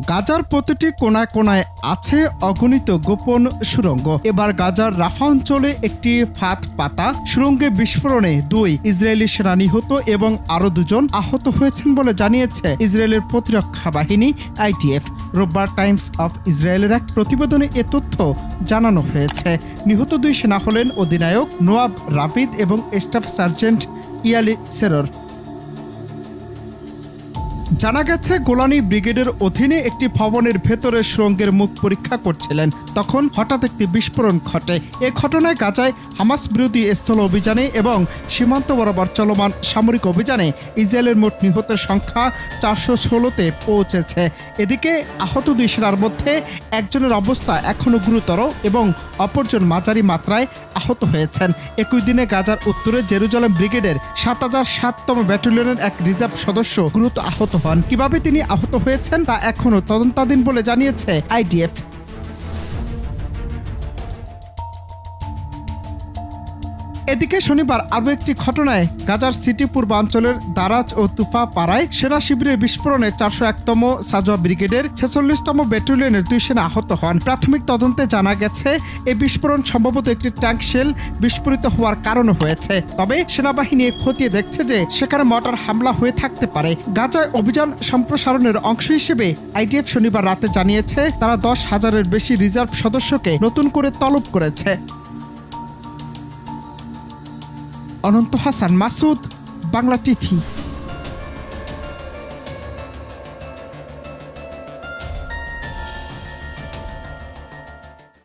গাজার প্রতিটি কোনায় কোনায় আছে অগণিত গোপন সুড়ঙ্গ। এবার গাজার রাফা অঞ্চলে একটি ফাঁদ পাতা সুড়ঙ্গে বিস্ফোরণে 2 ইসরায়েলি সেনা নিহত এবং আরও 2 জন আহত হয়েছেন বলে জানিয়েছে ইসরায়েলের প্রতিরক্ষা বাহিনী IDF। রোববার টাইমস অফ ইসরায়েলের এক প্রতিবেদনে এ তথ্য জানানো হয়েছে। নিহত 2 সেনা হলেন অধিনায়ক নোয়াব রাবিদ এবং স্টাফ সার্জেন্ট ইয়ালি সেরর। জানা গেছে গোলানি ব্রিগেডের অধীনে একটি ভবনের ভেতরে সুড়ঙ্গের মুখ পরীক্ষা করছিলেন, তখন হঠাৎ একটি বিস্ফোরণ ঘটে। এ ঘটনায় গাজায় হামাস বিরোধী স্থল অভিযানে এবং সীমান্ত বরাবর চলমান সামরিক অভিযানে ইসরায়েলের মোট নিহতের সংখ্যা 416-তে পৌঁছেছে। এদিকে আহত 2 সেনার মধ্যে একজনের অবস্থা এখনও গুরুতর এবং অপরজন মাঝারি মাত্রায় আহত হয়েছেন। একই দিনে গাজার উত্তরে জেরুজালেম ব্রিগেডের 7007তম ব্যাটালিয়নের এক রিজার্ভ সদস্য গুরুতর আহত হন। কিভাবে তিনি আহত হয়েছেন তা এখনও তদন্তাধীন বলে জানিয়েছে IDF। এদিকে শনিবার আরও একটি ঘটনায় গাজার সিটি পূর্বাঞ্চলের দারাজ ও তুফা পাড়ায় সেনা শিবিরের বিস্ফোরণে 401তম সাজোয়া ব্রিগেডের 46তম ব্যাটালিয়নের 2 সেনা আহত হন। প্রাথমিক তদন্তে জানা গেছে এই বিস্ফোরণ সম্ভবত একটি ট্যাঙ্ক শেল বিস্ফোরিত হওয়ার কারণে হয়েছে, তবে সেনাবাহিনী খতিয়ে দেখছে যে সেখানে মর্টার হামলা হয়ে থাকতে পারে। গাজায় অভিযান সম্প্রসারণের অংশ হিসেবে IDF শনিবার রাতে জানিয়েছে তারা 10,000-এর বেশি রিজার্ভ সদস্যকে নতুন করে তলব করেছে। অনন্ত হাসান মাসুদ, বাংলা টিভি।